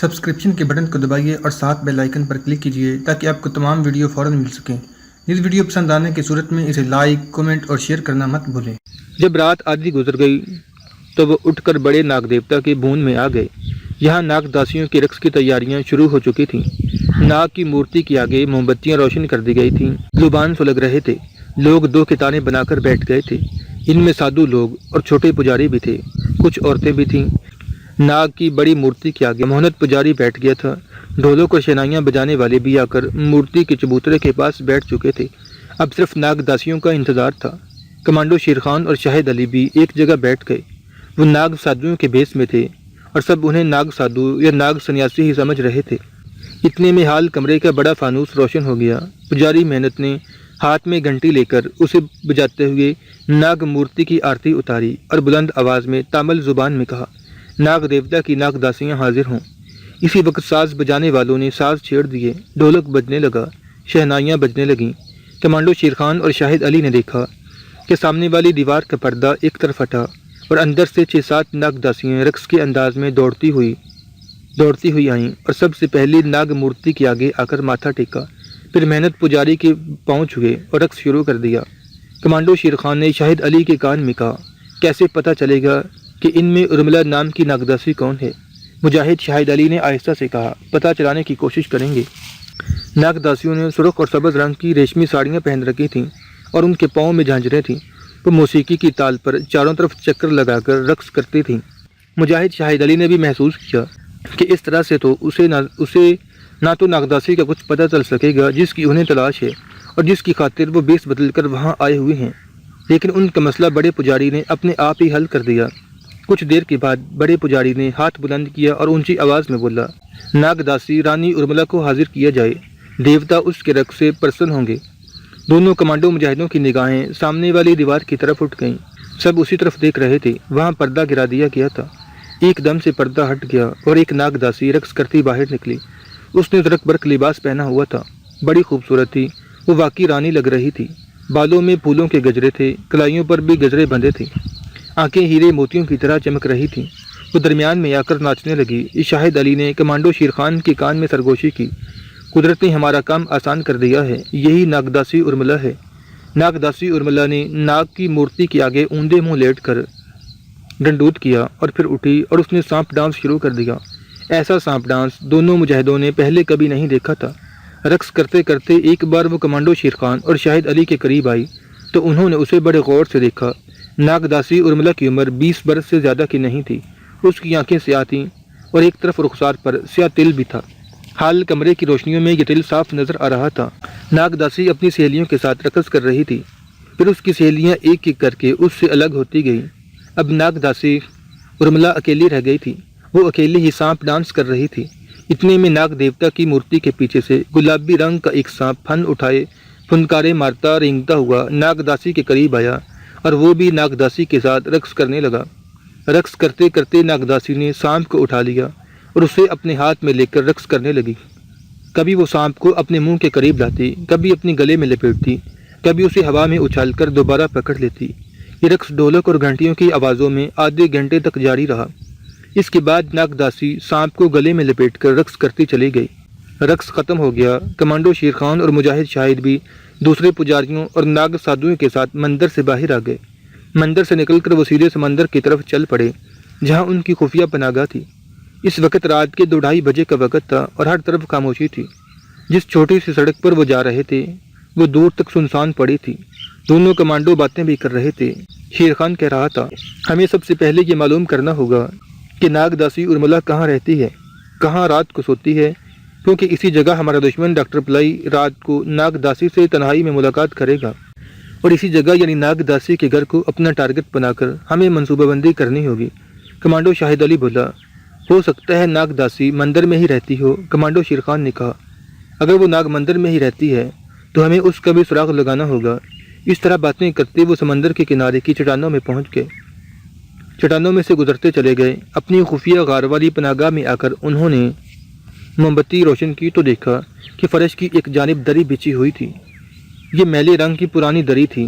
Subscription کے button کو دبائیے اور ساتھ بیل آئیکن پر کلک کیجیے تاکہ آپ کو تمام ویڈیو فوراً مل سکیں۔ اس ویڈیو پسند آنے کی صورت میں اسے لائک، کمنٹ اور شیئر کرنا مت بھولیں۔ جب رات آدھی گزر گئی تو وہ اٹھ کر بڑے ناگ دیوتا کے بھون میں آ گئے۔ یہاں ناگ داسیوں کے رقص کی تیاریاں شروع ہو چکی تھیں۔ ناگ کی مورتی کے آگے موم بتیاں روشن کر دی گئی تھیں، زبان سلگ رہے تھے۔ لوگ دو کتانے بنا کر بیٹھ گئے تھے۔ ان میں سادھو لوگ اور چھوٹے پجاری بھی تھے، کچھ عورتیں بھی تھیں۔ ناگ کی بڑی مورتی کے آگے محنت پجاری بیٹھ گیا تھا۔ ڈھولوں کو شہنائیاں بجانے والے بھی آ کر مورتی کے چبوترے کے پاس بیٹھ چکے تھے۔ اب صرف ناگ داسیوں کا انتظار تھا۔ کمانڈو شیر خان اور شاہد علی بھی ایک جگہ بیٹھ گئے۔ وہ ناگ سادھوؤں کے بھیس میں تھے اور سب انہیں ناگ سادھو یا ناگ سنیاسی ہی سمجھ رہے تھے۔ اتنے میں حال کمرے کا بڑا فانوس روشن ہو گیا۔ پجاری محنت نے ہاتھ میں گھنٹی لے کر اسے بجاتے ہوئے ناگ مورتی کی آرتی اتاری اور بلند آواز میں تامل زبان میں کہا، ناگ دیوتا کی ناگ داسیاں حاضر ہوں۔ اسی وقت ساز بجانے والوں نے ساز چھیڑ دیے، ڈھولک بجنے لگا، شہنائیاں بجنے لگیں۔ کمانڈو شیر خان اور شاہد علی نے دیکھا کہ سامنے والی دیوار کا پردہ ایک طرف ہٹا اور اندر سے 6-7 ناگ داسیاں رقص کے انداز میں دوڑتی ہوئی آئیں اور سب سے پہلے ناگ مورتی کے آگے آ کر ماتھا ٹیکا، پھر محنت پجاری کے پاؤں چھوئے اور رقص شروع کر دیا۔ کمانڈو شیر خان نے شاہد علی کے کان میں کہا، کیسے پتہ چلے گا کہ ان میں ارملہ نام کی ناگداسی کون ہے؟ مجاہد شاہد علی نے آہستہ سے کہا، پتہ چلانے کی کوشش کریں گے۔ ناگداسیوں نے سرخ اور سبز رنگ کی ریشمی ساڑیاں پہن رکھی تھیں اور ان کے پاؤں میں جھانجریں تھیں۔ وہ موسیقی کی تال پر چاروں طرف چکر لگا کر رقص کرتی تھیں۔ مجاہد شاہد علی نے بھی محسوس کیا کہ اس طرح سے تو اسے نہ تو ناگداسی کا کچھ پتہ چل سکے گا جس کی انہیں تلاش ہے اور جس کی خاطر وہ بیس بدل کر وہاں آئے ہوئے ہیں، لیکن ان کا مسئلہ بڑے پجاری نے اپنے آپ ہی حل کر دیا۔ کچھ دیر کے بعد بڑے پجاری نے ہاتھ بلند کیا اور اونچی آواز میں بولا، ناگداسی رانی ارملہ کو حاضر کیا جائے، دیوتا اس کے رقص سے پرسن ہوں گے۔ دونوں کمانڈو مجاہدوں کی نگاہیں سامنے والی دیوار کی طرف اٹھ گئیں۔ سب اسی طرف دیکھ رہے تھے۔ وہاں پردہ گرا دیا گیا تھا۔ ایک دم سے پردہ ہٹ گیا اور ایک ناگداسی رقص کرتی باہر نکلی۔ اس نے زرق برق لباس پہنا ہوا تھا، بڑی خوبصورت تھی۔ وہ واقعی رانی لگ رہی تھی۔ بالوں میں پھولوں کے گجرے تھے، کلائیوں پر بھی گجرے بندھے تھے، آنکھیں ہیرے موتیوں کی طرح چمک رہی تھیں۔ وہ درمیان میں آ کر ناچنے لگی۔ شاہد علی نے کمانڈو شیر خان کے کان میں سرگوشی کی، قدرت نے ہمارا کام آسان کر دیا ہے، یہی ناگداسی ارملہ ہے۔ ناگداسی ارملہ نے ناگ کی مورتی کے آگے اوندے منہ لیٹ کر ڈنڈوت کیا اور پھر اٹھی اور اس نے سانپ ڈانس شروع کر دیا۔ ایسا سانپ ڈانس دونوں مجاہدوں نے پہلے کبھی نہیں دیکھا تھا۔ رقص کرتے کرتے ایک بار وہ کمانڈو شیر خان اور شاہد علی کے قریب آئی تو انہوں نے اسے بڑے غور سے دیکھا۔ ناگداسی ارملہ کی عمر 20 برس سے زیادہ کی نہیں تھی۔ اس کی آنکھیں سیاہ تھیں اور ایک طرف رخسار پر سیاہ تل بھی تھا۔ حال کمرے کی روشنیوں میں یہ تل صاف نظر آ رہا تھا۔ ناگداسی اپنی سہیلیوں کے ساتھ رقص کر رہی تھی، پھر اس کی سہیلیاں ایک ایک کر کے اس سے الگ ہوتی گئیں۔ اب ناگداسی ارملہ اکیلی رہ گئی تھی۔ وہ اکیلی ہی سانپ ڈانس کر رہی تھی۔ اتنے میں ناگ دیوتا کی مورتی کے پیچھے سے گلابی رنگ کا ایک سانپ پھن اٹھائے پھنکارے مارتا رینگتا ہوا ناگداسی کے قریب آیا اور وہ بھی ناگداسی کے ساتھ رقص کرنے لگا۔ رقص کرتے کرتے ناگداسی نے سانپ کو اٹھا لیا اور اسے اپنے ہاتھ میں لے کر رقص کرنے لگی۔ کبھی وہ سانپ کو اپنے منہ کے قریب لاتی، کبھی اپنے گلے میں لپیٹتی، کبھی اسے ہوا میں اچھال کر دوبارہ پکڑ لیتی۔ یہ رقص ڈھولک اور گھنٹیوں کی آوازوں میں آدھے گھنٹے تک جاری رہا۔ اس کے بعد ناگداسی سانپ کو گلے میں لپیٹ کر رقص کرتی چلی گئی۔ رقص ختم ہو گیا۔ کمانڈو شیر خان اور مجاہد شاہد بھی دوسرے پجاریوں اور ناگ سادھوؤں کے ساتھ مندر سے باہر آ گئے۔ مندر سے نکل کر وہ سیدھے سمندر کی طرف چل پڑے جہاں ان کی خفیہ پناہگاہ تھی۔ اس وقت رات کے 2-2:30 بجے کا وقت تھا اور ہر طرف خاموشی تھی۔ جس چھوٹی سی سڑک پر وہ جا رہے تھے وہ دور تک سنسان پڑی تھی۔ دونوں کمانڈو باتیں بھی کر رہے تھے۔ شیر خان کہہ رہا تھا، ہمیں سب سے پہلے یہ معلوم کرنا ہوگا کہ ناگداسی ارملہ کہاں رہتی ہے، کہاں رات کو سوتی ہے، کیونکہ اسی جگہ ہمارا دشمن ڈاکٹر پلائی رات کو ناگداسی سے تنہائی میں ملاقات کرے گا اور اسی جگہ یعنی ناگداسی کے گھر کو اپنا ٹارگٹ بنا کر ہمیں منصوبہ بندی کرنی ہوگی۔ کمانڈو شاہد علی بولا، ہو سکتا ہے ناگداسی مندر میں ہی رہتی ہو۔ کمانڈو شیر خان نے کہا، اگر وہ ناگ مندر میں ہی رہتی ہے تو ہمیں اس کا بھی سراغ لگانا ہوگا۔ اس طرح باتیں کرتے وہ سمندر کے کنارے کی چٹانوں میں پہنچ گئے۔ چٹانوں میں سے گزرتے چلے گئے۔ اپنی خفیہ غار والی پناہگاہ میں آ کر انہوں نے موم بتی روشن کی تو دیکھا کہ فرش کی ایک جانب دری بچھی ہوئی تھی۔ یہ میلے رنگ کی پرانی دری تھی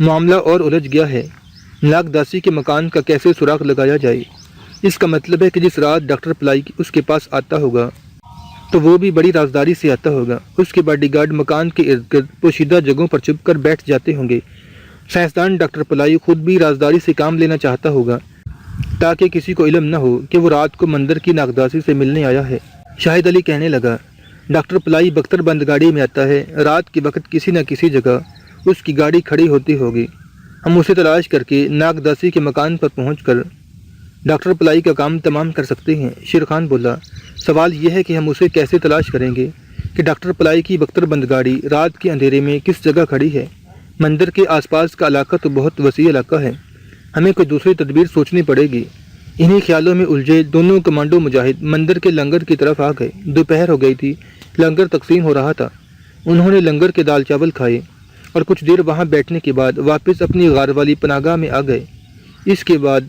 معاملہ اور الجھ گیا ہے۔ ناگداسی کے مکان کا کیسے سراغ لگایا جائے؟ اس کا مطلب ہے کہ جس رات ڈاکٹر پلائی اس کے پاس آتا ہوگا تو وہ بھی بڑی رازداری سے آتا ہوگا۔ اس کے باڈی گارڈ مکان کے ارد گرد پوشیدہ جگہوں پر چھپ کر بیٹھ جاتے ہوں گے۔ سائنسدان ڈاکٹر پلائی خود بھی رازداری سے کام لینا چاہتا ہوگا تاکہ کسی کو علم نہ ہو کہ وہ رات کو مندر کی ناگداسی سے ملنے آیا ہے۔ شاہد علی کہنے لگا، ڈاکٹر پلائی بختر بند گاڑی میں آتا ہے، رات کے وقت کسی نہ کسی جگہ اس کی گاڑی کھڑی ہوتی ہوگی۔ ہم اسے تلاش کر کے ناگداسی کے مکان پر پہنچ کر ڈاکٹر پلائی کا کام تمام کر سکتے ہیں۔ شیر خان بولا، سوال یہ ہے کہ ہم اسے کیسے تلاش کریں گے کہ ڈاکٹر پلائی کی بختر بند گاڑی رات کے اندھیرے میں کس جگہ کھڑی ہے؟ مندر کے آس پاس کا علاقہ تو بہت وسیع علاقہ ہے، ہمیں کوئی دوسری تدبیر سوچنی پڑے گی۔ انہی خیالوں میں الجھے دونوں کمانڈو مجاہد مندر کے لنگر کی طرف آ گئے۔ دوپہر ہو گئی تھی، لنگر تقسیم ہو رہا تھا۔ انہوں نے لنگر کے دال چاول کھائے اور کچھ دیر وہاں بیٹھنے کے بعد واپس اپنی غار والی پناہگاہ میں آ گئے۔ اس کے بعد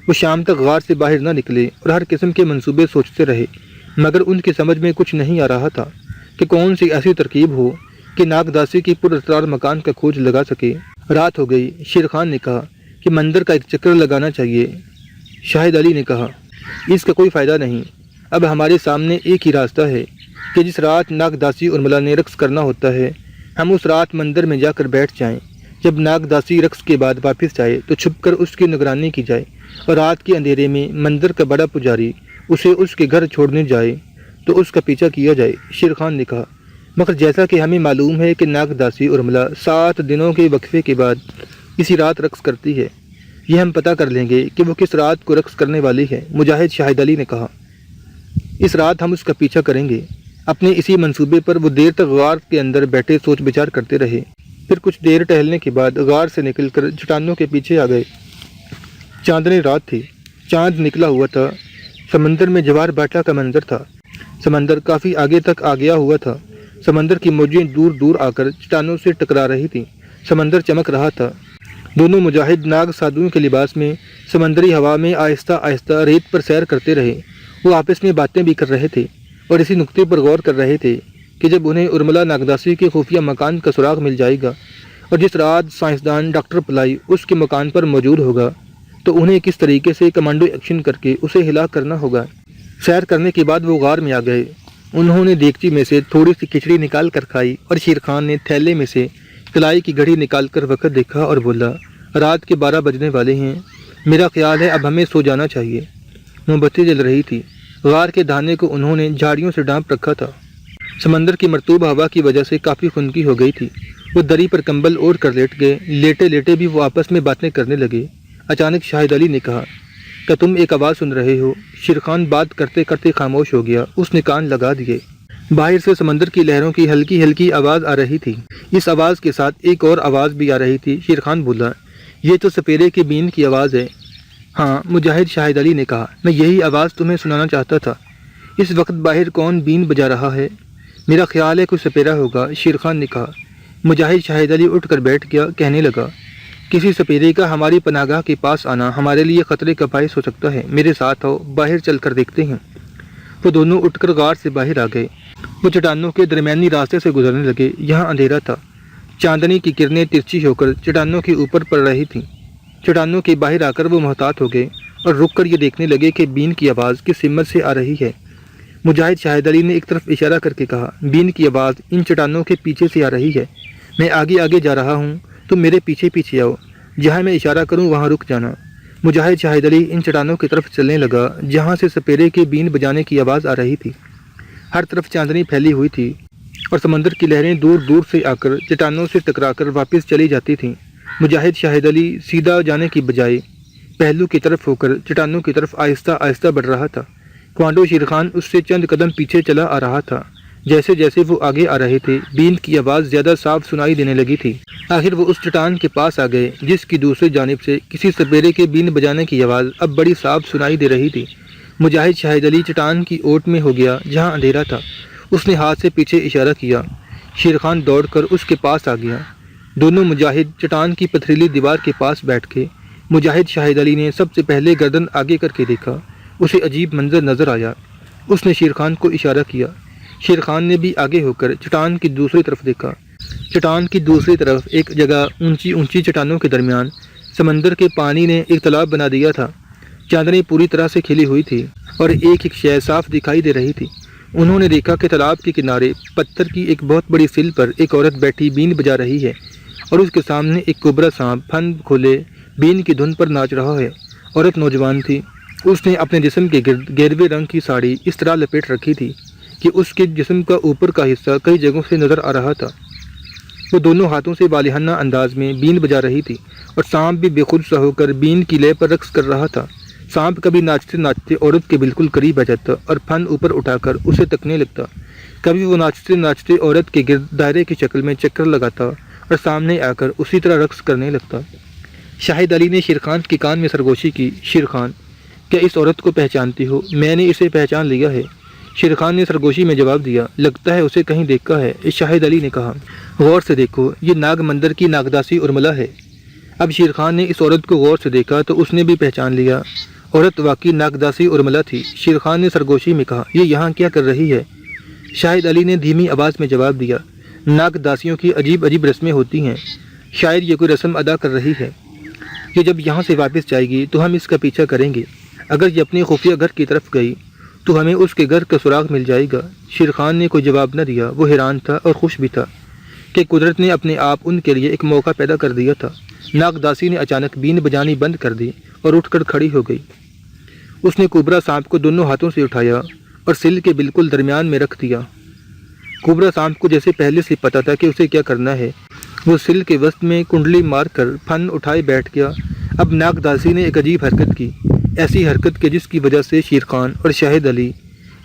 وہ شام تک غار سے باہر نہ نکلے اور ہر قسم کے منصوبے سوچتے رہے، مگر ان کی سمجھ میں کچھ نہیں آ رہا تھا کہ کون سی ایسی ترکیب ہو کہ ناگداسی کی پر اسرار مکان کا کھوج لگا سکے۔ رات ہو گئی۔ شیر خان نے کہا کہ مندر کا ایک چکر لگانا چاہیے۔ شاہد علی نے کہا، اس کا کوئی فائدہ نہیں، اب ہمارے سامنے ایک ہی راستہ ہے کہ جس رات ناگداسی اور ملا نے رقص کرنا ہوتا ہے ہم اس رات مندر میں جا کر بیٹھ جائیں۔ جب ناگداسی رقص کے بعد واپس جائے تو چھپ کر اس کی نگرانی کی جائے اور رات کے اندھیرے میں مندر کا بڑا پجاری اسے اس کے گھر چھوڑنے جائے تو اس کا پیچھا کیا جائے۔ شیر خان نے کہا، مگر جیسا کہ ہمیں معلوم ہے کہ ناگداسی اور ملا 7 دنوں کے وقفے کے بعد اسی رات رقص کرتی ہے، یہ ہم پتہ کر لیں گے کہ وہ کس رات کو رقص کرنے والی ہے۔ مجاہد شاہد علی نے کہا، اس رات ہم اس کا پیچھا کریں گے۔ اپنے اسی منصوبے پر وہ دیر تک غار کے اندر بیٹھے سوچ بچار کرتے رہے۔ پھر کچھ دیر ٹہلنے کے بعد غار سے نکل کر چٹانوں کے پیچھے آ گئے۔ چاندنی رات تھی، چاند نکلا ہوا تھا، سمندر میں جوار باٹا کا منظر تھا۔ سمندر کافی آگے تک آ گیا ہوا تھا، سمندر کی موجیں دور دور آ کر چٹانوں سے ٹکرا رہی تھیں، سمندر چمک رہا تھا۔ دونوں مجاہد ناگ سادھوؤں کے لباس میں سمندری ہوا میں آہستہ آہستہ ریت پر سیر کرتے رہے۔ وہ آپس میں باتیں بھی کر رہے تھے اور اسی نقطے پر غور کر رہے تھے کہ جب انہیں ارملا ناگداسی کے خفیہ مکان کا سراغ مل جائے گا اور جس رات سائنسدان ڈاکٹر پلائی اس کے مکان پر موجود ہوگا تو انہیں کس طریقے سے کمانڈو ایکشن کر کے اسے ہلاک کرنا ہوگا۔ سیر کرنے کے بعد وہ غار میں آ گئے۔ انہوں نے دیگچی میں سے تھوڑی سی کھچڑی نکال کر کھائی اور شیر خان نے تھیلے میں سے کلائی کی گھڑی نکال کر وقت دیکھا اور بولا، رات کے 12 بجنے والے ہیں، میرا خیال ہے اب ہمیں سو جانا چاہیے۔ موم بتی جل رہی تھی۔ غار کے دھانے کو انہوں نے جھاڑیوں سے ڈھانپ رکھا تھا۔ سمندر کی مرطوب ہوا کی وجہ سے کافی خنکی ہو گئی تھی۔ وہ دری پر کمبل اوڑھ کر لیٹ گئے۔ لیٹے لیٹے بھی وہ آپس میں باتیں کرنے لگے۔ اچانک شاہد علی نے کہا، کیا تم ایک آواز سن رہے ہو؟ شیر خان بات کرتے کرتے خاموش ہو گیا۔ اس نے کان لگا دیے۔ باہر سے سمندر کی لہروں کی ہلکی ہلکی آواز آ رہی تھی۔ اس آواز کے ساتھ ایک اور آواز بھی آ رہی تھی۔ شیر خان بولا، یہ تو سپیرے کے بین کی آواز ہے۔ ہاں، مجاہد شاہد علی نے کہا، میں یہی آواز تمہیں سنانا چاہتا تھا۔ اس وقت باہر کون بین بجا رہا ہے؟ میرا خیال ہے کوئی سپیرا ہوگا، شیر خان نے کہا۔ مجاہد شاہد علی اٹھ کر بیٹھ گیا، کہنے لگا، کسی سپیرے کا ہماری پناہگاہ کے پاس آنا ہمارے لیے خطرے کا باعث ہو سکتا ہے، میرے ساتھ آؤ، باہر چل کر دیکھتے ہیں۔ وہ دونوں اٹھ کر غار سے باہر آ گئے۔ وہ چٹانوں کے درمیانی راستے سے گزرنے لگے۔ یہاں اندھیرا تھا، چاندنی کی کرنیں ترچھی ہو کر چٹانوں کے اوپر پڑ رہی تھیں۔ چٹانوں کے باہر آ کر وہ محتاط ہو گئے اور رک کر یہ دیکھنے لگے کہ بین کی آواز کس سمت سے آ رہی ہے۔ مجاہد شاہد علی نے ایک طرف اشارہ کر کے کہا، بین کی آواز ان چٹانوں کے پیچھے سے آ رہی ہے، میں آگے آگے جا رہا ہوں، تم میرے پیچھے پیچھے آؤ، جہاں میں اشارہ کروں وہاں رک جانا۔ مجاہد شاہد علی ان چٹانوں کی طرف چلنے لگا جہاں سے سپیرے کے بین بجانے کی آواز آ رہی تھی۔ ہر طرف چاندنی پھیلی ہوئی تھی اور سمندر کی لہریں دور دور سے آ کر چٹانوں سے ٹکرا کر واپس چلی جاتی تھیں۔ مجاہد شاہد علی سیدھا جانے کی بجائے پہلو کی طرف ہو کر چٹانوں کی طرف آہستہ آہستہ بڑھ رہا تھا۔ کوانڈو شیر خان اس سے چند قدم پیچھے چلا آ رہا تھا۔ جیسے جیسے وہ آگے آ رہے تھے بین کی آواز زیادہ صاف سنائی دینے لگی تھی۔ آخر وہ اس چٹان کے پاس آ گئے جس کی دوسری جانب سے کسی سپیرے کے بین بجانے کی آواز اب بڑی صاف سنائی دے رہی تھی۔ مجاہد شاہد علی چٹان کی اوٹ میں ہو گیا جہاں اندھیرا تھا۔ اس نے ہاتھ سے پیچھے اشارہ کیا۔ شیر خان دوڑ کر اس کے پاس آ گیا۔ دونوں مجاہد چٹان کی پتھریلی دیوار کے پاس بیٹھ گئے۔ مجاہد شاہد علی نے سب سے پہلے گردن آگے کر کے دیکھا۔ اسے عجیب منظر نظر آیا۔ اس نے شیر خان کو اشارہ کیا۔ شیر خان نے بھی آگے ہو کر چٹان کی دوسری طرف دیکھا۔ چٹان کی دوسری طرف ایک جگہ اونچی اونچی چٹانوں کے درمیان سمندر کے پانی نے ایک تالاب بنا دیا تھا۔ چاندنی پوری طرح سے کھلی ہوئی تھی اور ایک ایک شے صاف دکھائی دے رہی تھی۔ انہوں نے دیکھا کہ تالاب کے کنارے پتھر کی ایک بہت بڑی سل پر ایک عورت بیٹھی بین بجا رہی ہے اور اس کے سامنے ایک کوبرا سانپ پھن کھولے بین کی دھن پر ناچ رہا ہے۔ عورت نوجوان تھی۔ اس نے اپنے جسم کے گرد گیروے رنگ کی ساڑی اس طرح لپیٹ رکھی تھی کہ اس کے جسم کا اوپر کا حصہ کئی جگہوں سے نظر آ رہا تھا۔ وہ دونوں ہاتھوں سے بالحانہ انداز میں بین بجا رہی تھی اور سانپ بھی بے خود سا ہو کر بین کی لے پر رقص کر رہا تھا۔ سانپ کبھی ناچتے ناچتے عورت کے بالکل قریب آ جاتا اور پھن اوپر اٹھا کر اسے تکنے لگتا، کبھی وہ ناچتے ناچتے عورت کے گرد دائرے کی شکل میں چکر لگاتا اور سامنے آ کر اسی طرح رقص کرنے لگتا۔ شاہد علی نے شیرخان کے کان میں سرگوشی کی۔ شیرخان، کیا اس عورت کو پہچانتی ہو؟ میں نے اسے پہچان لیا ہے، شیرخان نے سرگوشی میں جواب دیا۔ لگتا ہے اسے کہیں دیکھا ہے، شاہد علی نے کہا۔ غور سے دیکھو، یہ ناگ مندر کی ناگداسی ارملا ہے۔ اب شیرخان نے اس عورت کو غور سے دیکھا تو اس نے بھی پہچان لیا، عورت واقعی ناگداسی ارملا تھی۔ شیرخان نے سرگوشی میں کہا، یہ یہاں کیا کر رہی ہے؟ شاہد علی نے دھیمی آواز میں جواب دیا، ناگداسیوں کی عجیب عجیب رسمیں ہوتی ہیں، شاید یہ کوئی رسم ادا کر رہی ہے۔ یہ جب یہاں سے واپس جائے گی تو ہم اس کا پیچھا کریں گے۔ اگر یہ اپنے خفیہ گھر کی طرف گئی تو ہمیں اس کے گھر کا سراغ مل جائے گا۔ شیرخان نے کوئی جواب نہ دیا۔ وہ حیران تھا اور خوش بھی تھا کہ قدرت نے اپنے آپ ان کے لیے ایک موقع پیدا کر دیا تھا۔ ناگداسی نے اچانک بین بجانی بند کر دی اور اٹھ کر کھڑی ہو گئی۔ اس نے کوبرا سانپ کو دونوں ہاتھوں سے اٹھایا اور سل کے بالکل درمیان میں رکھ دیا۔ کوبرا سانپ کو جیسے پہلے سے پتا تھا کہ اسے کیا کرنا ہے، وہ سل کے وسط میں کنڈلی مار کر پھن اٹھائے بیٹھ گیا۔ اب ناگداسی نے ایک عجیب حرکت کی، ایسی حرکت کہ جس کی وجہ سے شیرخان اور شاہد علی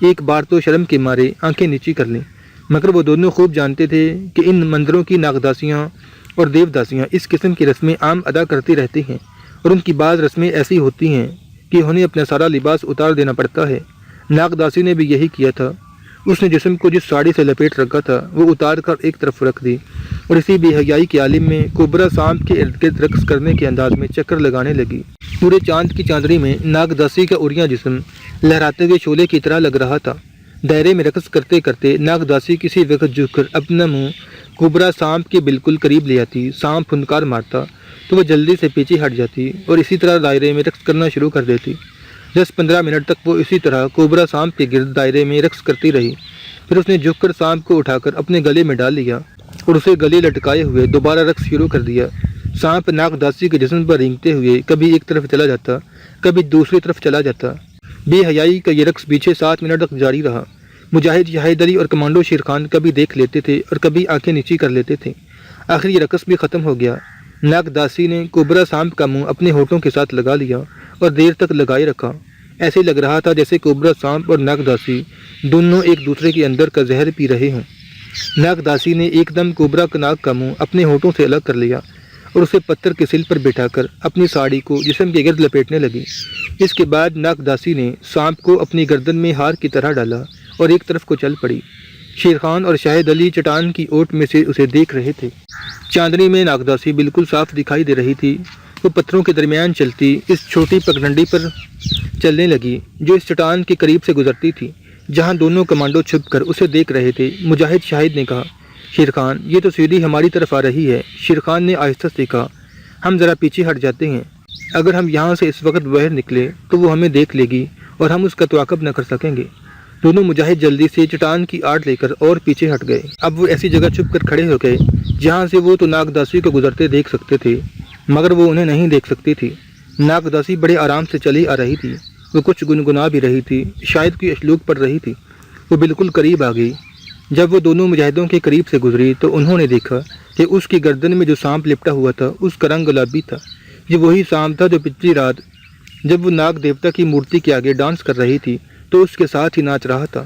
ایک بار تو شرم کے مارے آنکھیں نیچی کر لیں، مگر وہ دونوں خوب جانتے تھے کہ ان مندروں کی ناگداسیاں اور دیوداسیاں اس قسم کی رسمیں عام ادا کرتی رہتی ہیں، اور ان کی بعض رسمیں ایسی ہوتی ہیں کہ انہیں اپنا سارا لباس اتار دینا پڑتا ہے۔ ناگداسی نے بھی یہی کیا تھا۔ اس نے جسم کو جس ساڑی سے لپیٹ رکھا تھا وہ اتار کر ایک طرف رکھ دی اور اسی بے حیائی کے عالم میں کوبرا سانپ کے ارد گرد رقص کرنے کے انداز میں چکر لگانے لگی۔ پورے چاند کی چاندنی میں ناگداسی کا عریاں جسم لہراتے ہوئے شعلے کی طرح لگ رہا تھا۔ دائرے میں رقص کرتے کرتے ناگداسی کسی وقت جھک کر اپنا منہ کوبرا سانپ کے بالکل قریب لے آتی۔ سانپ پھنکار مارتا تو وہ جلدی سے پیچھے ہٹ جاتی اور اسی طرح دائرے میں رقص کرنا شروع کر دیتی۔ 10-15 منٹ تک وہ اسی طرح کوبرا سانپ کے گرد دائرے میں رقص کرتی رہی۔ پھر اس نے جھک کر سانپ کو اٹھا کر اپنے گلے میں ڈال لیا اور اسے گلے لٹکائے ہوئے دوبارہ رقص شروع کر دیا۔ سانپ ناگداسی کے جسم پر رینگتے ہوئے کبھی ایک طرف چلا جاتا، کبھی دوسری طرف چلا جاتا۔ بے حیائی کا یہ رقص پیچھے 7 منٹ تک جاری رہا۔ مجاہد شاہد علی اور کمانڈو شیرخان کبھی دیکھ لیتے تھے اور کبھی آنکھیں نیچی کر لیتے تھے۔ آخر یہ رقص بھی ختم ہو گیا۔ ناگداسی نے کوبرا سانپ کا منہ اپنے ہونٹوں کے ساتھ لگا لیا اور دیر تک لگائے رکھا۔ ایسے لگ رہا تھا جیسے کوبرا سانپ اور ناگداسی دونوں ایک دوسرے کے اندر کا زہر پی رہے ہوں۔ ناگداسی نے ایک دم کوبرا ناگ کا منہ اپنے ہونٹوں سے الگ کر لیا اور اسے پتھر کے سل پر بٹھا کر اپنی ساڑی کو جسم کے گرد لپیٹنے لگی۔ اس کے بعد ناگداسی نے سانپ کو اپنی گردن میں ہار کی طرح ڈالا اور ایک طرف کو چل پڑی۔ شیرخان اور شاہد علی چٹان کی اوٹ میں سے اسے دیکھ رہے تھے۔ چاندنی میں ناگداسی بالکل صاف دکھائی دے رہی تھی۔ وہ پتھروں کے درمیان چلتی اس چھوٹی پگڈنڈی پر چلنے لگی جو اس چٹان کے قریب سے گزرتی تھی، جہاں دونوں کمانڈو چھپ کر اسے دیکھ رہے تھے۔ مجاہد شاہد نے کہا، شیرخان، یہ تو سیدھی ہماری طرف آ رہی ہے۔ شیرخان نے آہستہ سے کہا، ہم ذرا پیچھے ہٹ جاتے ہیں۔ اگر ہم یہاں سے اس وقت باہر نکلے تو وہ ہمیں دیکھ لے گی اور ہم اس کا تعاقب نہ کر سکیں گے۔ دونوں مجاہد جلدی سے چٹان کی آڑ لے کر اور پیچھے ہٹ گئے۔ اب وہ ایسی جگہ چھپ کر کھڑے ہو گئے جہاں سے وہ تو ناگداسی کو گزرتے دیکھ سکتے تھے، مگر وہ انہیں نہیں دیکھ سکتی تھی۔ ناگداسی بڑے آرام سے چلی آ رہی تھی۔ وہ کچھ گنگنا بھی رہی تھی، شاید کوئی اشلوک پڑ رہی تھی۔ وہ بالکل قریب آ گئی۔ جب وہ دونوں مجاہدوں کے قریب سے گزری تو انہوں نے دیکھا کہ اس کی گردن میں جو سانپ لپٹا ہوا تھا اس کا رنگ گلابی تھا۔ یہ وہی سانپ تھا جو پچھلی رات جب وہ ناگ دیوتا کی مورتی کے آگے ڈانس کر رہی تھی تو اس کے ساتھ ہی ناچ رہا تھا۔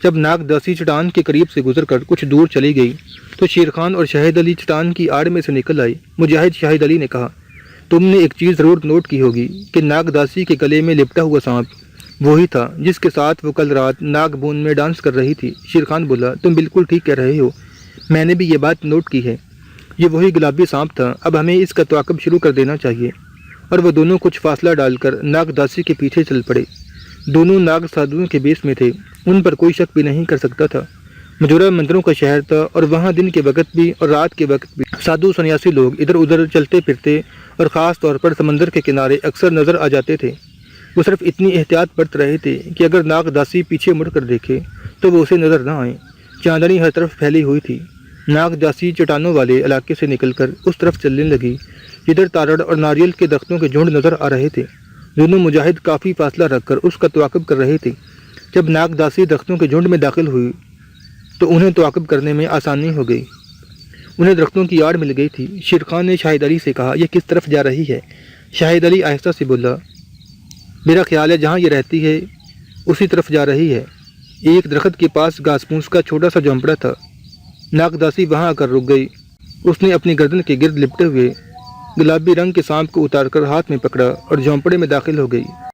جب ناگداسی چٹان کے قریب سے گزر کر کچھ دور چلی گئی تو شیرخان اور شاہد علی چٹان کی آڑ میں سے نکل آئے۔ مجاہد شاہد علی نے کہا، تم نے ایک چیز ضرور نوٹ کی ہوگی کہ ناگداسی کے گلے میں لپٹا ہوا سانپ وہی تھا جس کے ساتھ وہ کل رات ناگ بون میں ڈانس کر رہی تھی۔ شیرخان بولا، تم بالکل ٹھیک کہہ رہے ہو، میں نے بھی یہ بات نوٹ کی ہے۔ یہ وہی گلابی سانپ تھا۔ اب ہمیں اس کا تعاقب شروع کر دینا چاہیے۔ اور وہ دونوں کچھ فاصلہ ڈال کر ناگداسی کے پیچھے چل پڑے۔ دونوں ناگ سادھوؤں کے بیس میں تھے، ان پر کوئی شک بھی نہیں کر سکتا تھا۔ مجورہ مندروں کا شہر تھا اور وہاں دن کے وقت بھی اور رات کے وقت بھی سادھو سنیاسی لوگ ادھر ادھر چلتے پھرتے اور خاص طور پر سمندر کے کنارے اکثر نظر آ جاتے تھے۔ وہ صرف اتنی احتیاط برت رہے تھے کہ اگر ناگداسی پیچھے مڑ کر دیکھے تو وہ اسے نظر نہ آئے۔ چاندنی ہر طرف پھیلی ہوئی تھی۔ ناگداسی چٹانوں والے علاقے سے نکل کر اس طرف چلنے لگی جدھر تارڑ اور ناریل کے درختوں کے جھنڈ نظر آ رہے تھے۔ دونوں مجاہد کافی فاصلہ رکھ کر اس کا تعاقب کر رہے تھے۔ جب ناگداسی درختوں کے جھنڈ میں داخل ہوئی تو انہیں تعاقب کرنے میں آسانی ہو گئی۔ انہیں درختوں کی آڑ مل گئی تھی۔ شیر خان نے شاہد علی سے کہا، یہ کس طرف جا رہی ہے؟ شاہد علی آہستہ سے بولا، میرا خیال ہے جہاں یہ رہتی ہے اسی طرف جا رہی ہے۔ ایک درخت کے پاس گھاس پھوس کا چھوٹا سا جھونپڑا تھا۔ ناگداسی وہاں آ کر رک گئی۔ اس نے اپنی گردن کے گرد لپٹے ہوئے گلابی رنگ کے سانپ کو اتار کر ہاتھ میں پکڑا اور جھونپڑے میں داخل ہو گئی۔